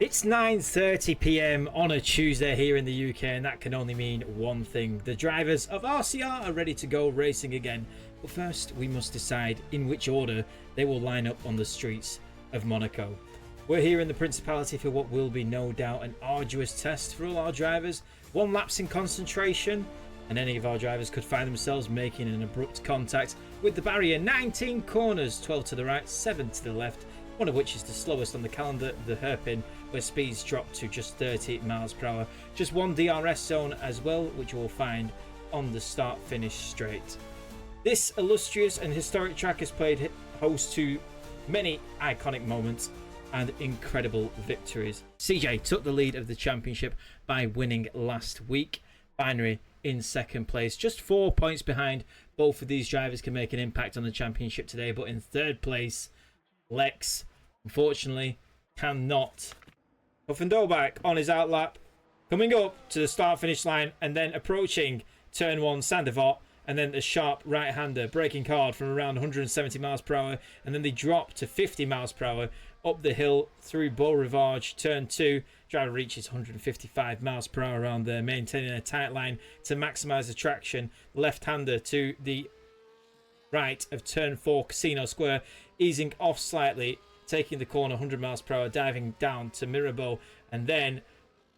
It's 9:30 p.m. on a Tuesday here in the UK, and that can only mean one thing. The drivers of RCR are ready to go racing again. But first, we must decide in which order they will line up on the streets of Monaco. We're here in the Principality for what will be no doubt an arduous test for all our drivers. One lapse in concentration, and any of our drivers could find themselves making an abrupt contact with the barrier. 19 corners, 12 to the right, 7 to the left, one of which is the slowest on the calendar, the hairpin, where speeds drop to just 30 miles per hour. Just one DRS zone as well, which you will find on the start-finish straight. This illustrious and historic track has played host to many iconic moments and incredible victories. CJ took the lead of the championship by winning last week. Binary in second place, just 4 points behind. Both of these drivers can make an impact on the championship today, but in third place, Lex, unfortunately, cannot. Huffendobach on his outlap, coming up to the start-finish line and then approaching turn one, Sandevot, and then the sharp right-hander braking hard from around 170 miles per hour, and then they drop to 50 miles per hour up the hill through Beau Rivage, turn two. Driver reaches 155 miles per hour around there, maintaining a tight line to maximize the traction. Left-hander to the right of turn 4 Casino Square, easing off slightly, taking the corner 100 miles per hour, diving down to Mirabeau, and then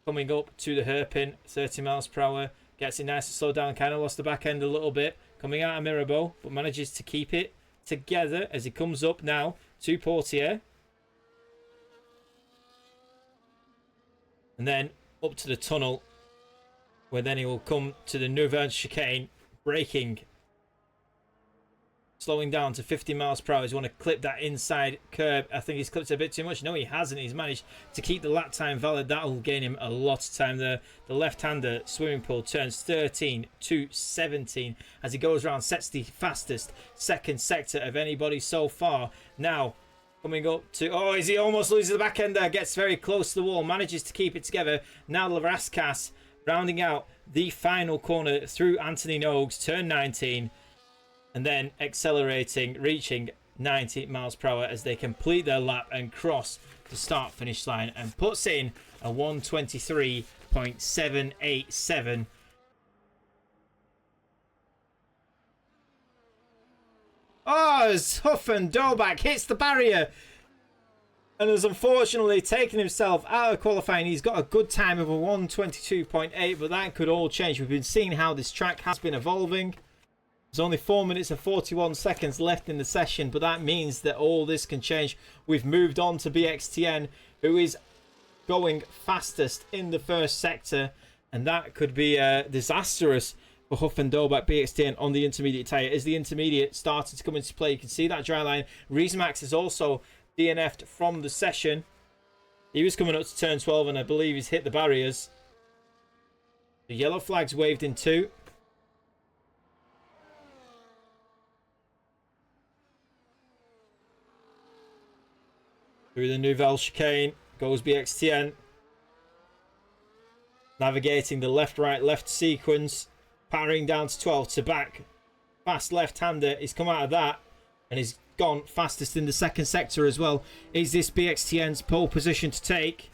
coming up to the hairpin 30 miles per hour, gets it nice and slow down, kind of lost the back end a little bit coming out of Mirabeau, but manages to keep it together as he comes up now to Portier, and then up to the tunnel, where then he will come to the Nouvelle chicane, braking, slowing down to 50 miles per hour. He's want to clip that inside curb. I think he's clipped it a bit too much. No, he hasn't. He's managed to keep the lap time valid. That'll gain him a lot of time there. The left-hander swimming pool turns 13 to 17 as he goes around, sets the fastest second sector of anybody so far. Now, coming up to... Oh, is he almost loses the back end there? Gets very close to the wall. Manages to keep it together. Now, Larascas rounding out the final corner through Anthony Nogues, turn 19. And then accelerating, reaching 90 miles per hour as they complete their lap and cross the start-finish line, and puts in a 1:23.787. Oh, as Huffendobach hits the barrier and has unfortunately taken himself out of qualifying. He's got a good time of a 1:22.8, but that could all change. We've been seeing how this track has been evolving. There's only 4 minutes and 41 seconds left in the session, but that means that all this can change. We've moved on to BXTN, who is going fastest in the first sector, and that could be disastrous for Huffendobach. BXTN on the intermediate tyre. As the intermediate started to come into play, you can see that dry line. Reesmax is also DNF'd from the session. He was coming up to turn 12, and I believe he's hit the barriers. The yellow flag's waved in two. Through the Nouvelle chicane goes BXTN. Navigating the left-right-left sequence. Powering down to 12 to back. Fast left-hander. He's come out of that. And he's gone fastest in the second sector as well. Is this BXTN's pole position to take?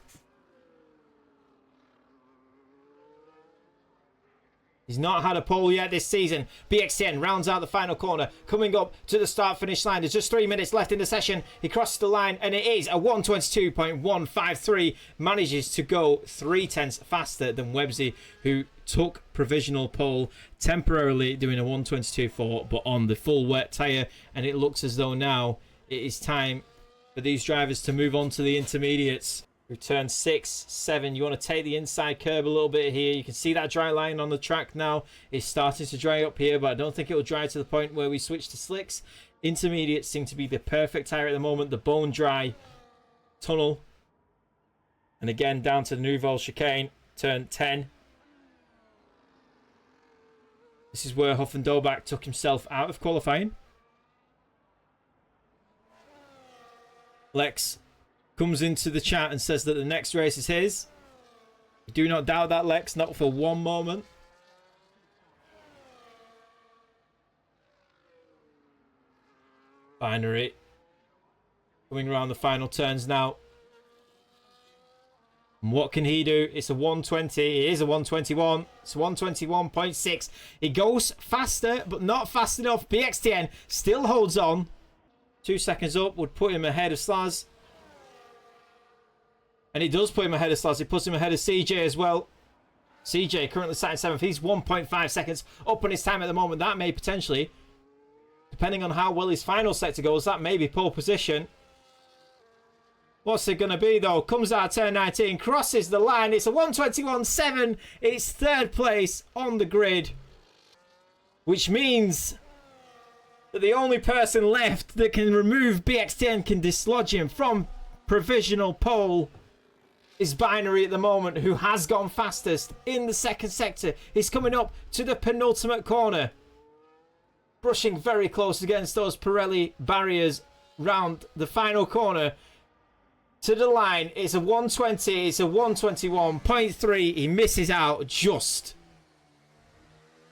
He's not had a pole yet this season. BXTN rounds out the final corner, coming up to the start-finish line. There's just 3 minutes left in the session. He crosses the line, and it is a 1:22.153. Manages to go 3/10 faster than Websy, who took provisional pole, temporarily doing a 1:22.4, but on the full wet tyre. And it looks as though now it is time for these drivers to move on to the intermediates. Turn 6, 7. You want to take the inside curb a little bit here. You can see that dry line on the track now. It's starting to dry up here, but I don't think it will dry to the point where we switch to slicks. Intermediates seem to be the perfect tyre at the moment. The bone dry tunnel. And again, down to the Nouvelle chicane. Turn 10. This is where Huffendobach took himself out of qualifying. Lex comes into the chat and says that the next race is his. We do not doubt that, Lex, not for one moment. Binary coming around the final turns now. And what can he do? It's a 120. It is a 121. It's 121.6. It goes faster, but not fast enough. BXTN still holds on. 2 seconds up would put him ahead of Slaz. And it does put him ahead of Slaz. It puts him ahead of CJ as well. CJ currently sat in 7th. He's 1.5 seconds up on his time at the moment. That may potentially, depending on how well his final sector goes, that may be pole position. What's it going to be, though? Comes out turn 19, crosses the line. It's a 121.7. It's 3rd place on the grid. Which means that the only person left that can remove BX10, can dislodge him from provisional pole, is Binary at the moment, who has gone fastest in the 2nd sector. He's coming up to the penultimate corner. Brushing very close against those Pirelli barriers round the final corner. To the line, it's a 120, it's a 121.3. He misses out just.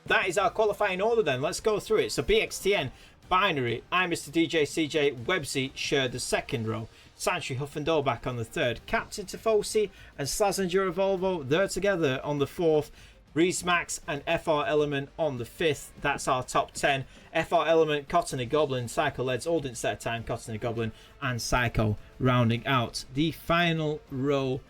That is our qualifying order then. Let's go through it. So BXTN, Binary, I'm Mr. DJ, CJ, Websy shared the 2nd row. Santry, Huff and Dolbach on the 3rd. Captain Tifosi and Slazenger Volvo, they're together on the 4th. Reese Max and FR Element on the 5th. That's our top 10. FR Element, Cottony Goblin, Psycho Leds, all didn't set time. Cottony Goblin and Psycho rounding out the final row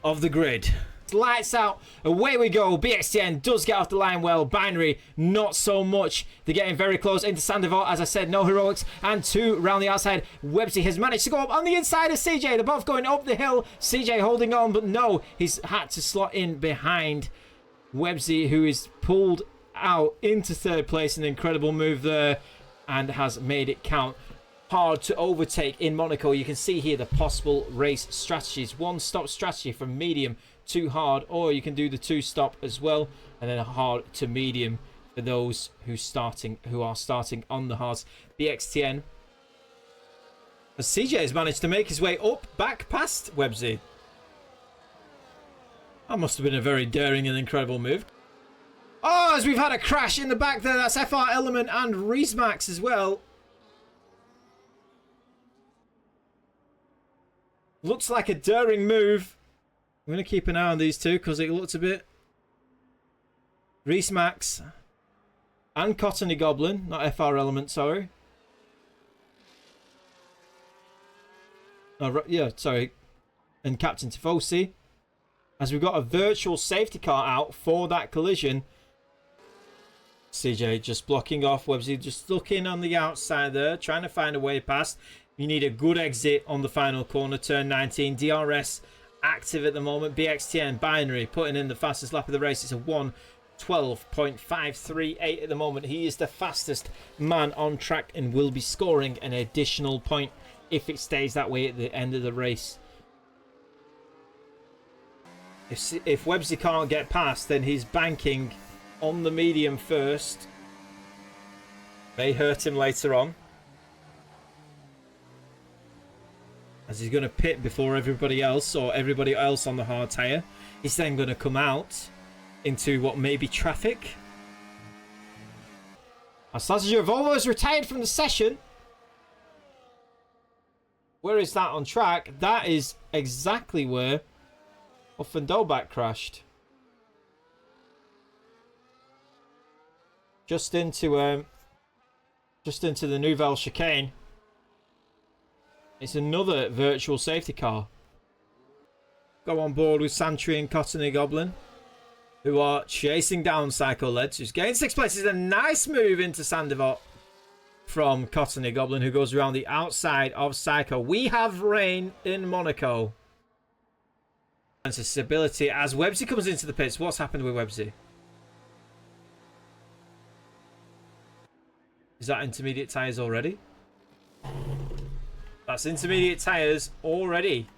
of the grid. Lights out, away we go. BXTN does get off the line well. Binary, not so much. They're getting very close into Sandoval. As I said, no heroics. And 2 round the outside. Websy has managed to go up on the inside of CJ. They're both going up the hill. CJ holding on, but no, he's had to slot in behind Websy, who is pulled out into 3rd place. An incredible move there and has made it count. Hard to overtake in Monaco. You can see here the possible race strategies. 1-stop strategy from medium to hard, or you can do the 2-stop as well, and then a hard to medium for those who are starting on the hards. BXTN, as CJ has managed to make his way up back past Websy. That must have been a very daring and incredible move. Oh, as we've had a crash in the back there. That's FR Element and Reese Max as well. Looks like a daring move. I'm going to keep an eye on these two because it looks a bit... Reese Max and Cottony Goblin, not FR Element, sorry. Oh, yeah, sorry. And Captain Tifosi. As we've got a virtual safety car out for that collision. CJ just blocking off. Websy just looking on the outside there, trying to find a way past. You need a good exit on the final corner, turn 19. DRS active at the moment. BXTN, Binary, putting in the fastest lap of the race. It's a 1:12.538 at the moment. He is the fastest man on track and will be scoring an additional point if it stays that way at the end of the race. If Websy can't get past, then he's banking on the medium first. May hurt him later on, as he's going to pit before everybody else, or everybody else on the hard tyre. He's then going to come out into what may be traffic. Slazenger Volvo is retired from the session. Where is that on track? That is exactly where Huff and Dolbach crashed. Just into the Nouvelle chicane. It's another virtual safety car. Go on board with Santry and Cottony Goblin, who are chasing down Psycho Leds, who's getting 6th place. It's a nice move into Sandoval from Cottony Goblin, who goes around the outside of Psycho. We have rain in Monaco. And stability as Websy comes into the pits. What's happened with Websy? Is that intermediate tyres already? That's intermediate tyres already.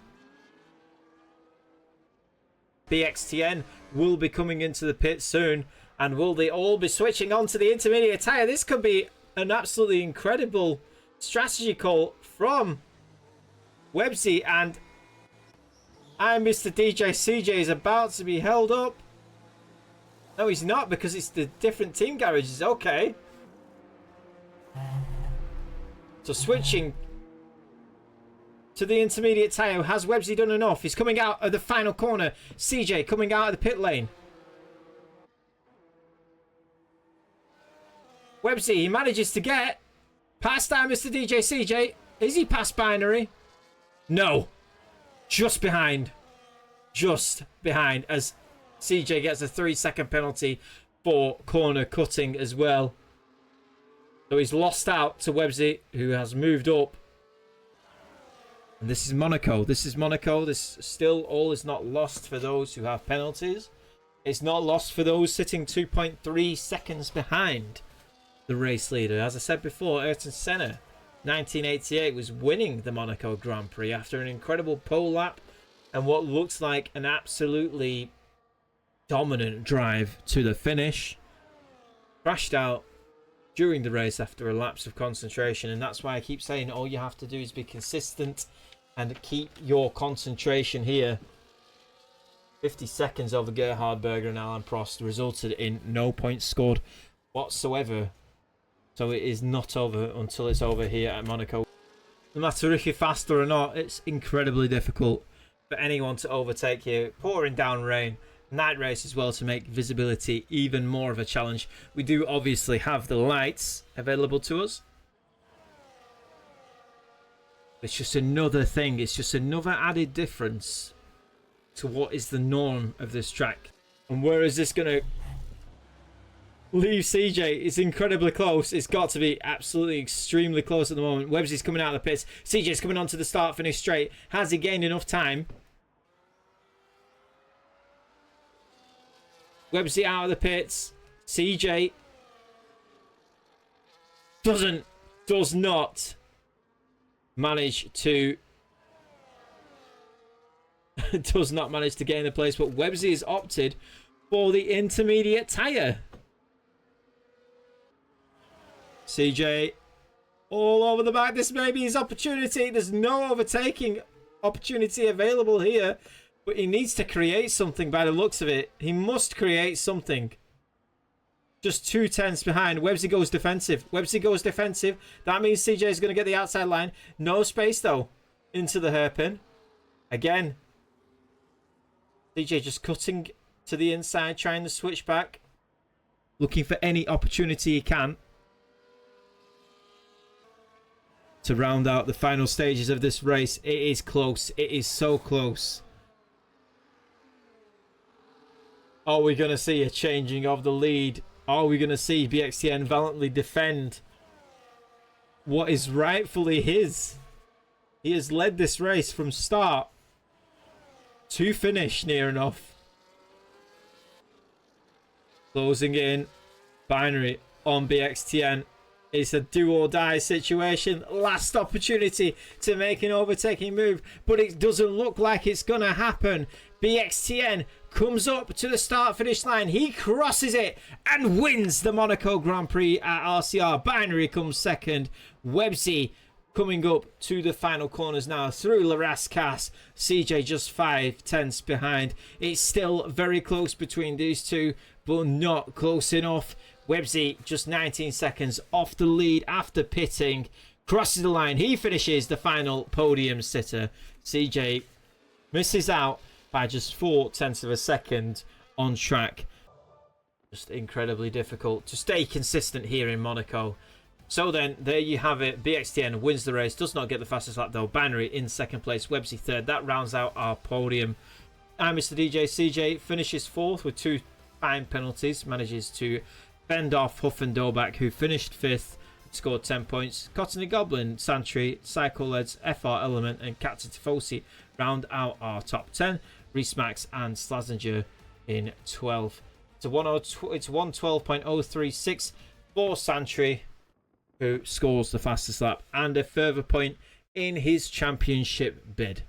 BXTN will be coming into the pit soon. And will they all be switching on to the intermediate tyre? This could be an absolutely incredible strategy call from Websy. And I'm Mr. DJ. CJ is about to be held up. No, he's not, because it's the different team garages. Okay. So switching to the intermediate tyre. Has Websy done enough? He's coming out of the final corner. CJ coming out of the pit lane. Websy, he manages to get past time, Mr. DJ CJ. Is he past Binary? No. Just behind. Just behind as CJ gets a 3-second penalty for corner cutting as well. So he's lost out to Websy, who has moved up. And this is Monaco. This is Monaco. This still all is not lost for those who have penalties. It's not lost for those sitting 2.3 seconds behind the race leader. As I said before, Ayrton Senna, 1988, was winning the Monaco Grand Prix after an incredible pole lap and what looks like an absolutely dominant drive to the finish. Crashed out during the race after a lapse of concentration, and that's why I keep saying all you have to do is be consistent and keep your concentration here. 50 seconds over Gerhard Berger and Alain Prost resulted in no points scored whatsoever. So it is not over until it's over here at Monaco. No matter if you're faster or not, it's incredibly difficult for anyone to overtake here. Pouring down rain, night race as well to make visibility even more of a challenge. We do obviously have the lights available to us. It's just another thing. It's just another added difference to what is the norm of this track. And where is this going to leave CJ? It's incredibly close. It's got to be absolutely extremely close at the moment. Websy's coming out of the pits. CJ's coming onto the start finish straight. Has he gained enough time? Websy out of the pits. CJ does not manage to does not manage to gain the place, but Websy has opted for the intermediate tyre. CJ all over the back. This may be his opportunity. There's no overtaking opportunity available here, but he needs to create something by the looks of it. He must create something. Just 2 tenths behind. Websy goes defensive. Websy goes defensive. That means CJ is going to get the outside line. No space though into the hairpin. Again, CJ just cutting to the inside, trying to switch back, looking for any opportunity he can to round out the final stages of this race. It is close. It is so close. Are we going to see a changing of the lead? Are we going to see BXTN valiantly defend what is rightfully his? He has led this race from start to finish near enough. Closing in. Binary on BXTN. It's a do or die situation. Last opportunity to make an overtaking move, but it doesn't look like it's going to happen. BXTN comes up to the start finish line. He crosses it and wins the Monaco Grand Prix at RCR. Binary comes second. Websy coming up to the final corners now through Larascas. CJ just 5 tenths behind. It's still very close between these two, but not close enough. Websy just 19 seconds off the lead after pitting. Crosses the line. He finishes the final podium sitter. CJ misses out by just 4 tenths of a second on track. Just incredibly difficult to stay consistent here in Monaco. So then, there you have it. BXTN wins the race. Does not get the fastest lap though. Binary in second place. Websy third. That rounds out our podium. And Mr. DJ CJ finishes fourth with 2 time penalties. Manages to fend off Huff and Dobak, who finished fifth. Scored 10 points. Cottony Goblin, Santry, Psycho Leds, FR Element, and Captain Tifosi round out our top 10. Reese Max and Slazenger in 12. It's 112.036 for Santry, who scores the fastest lap and a further point in his championship bid.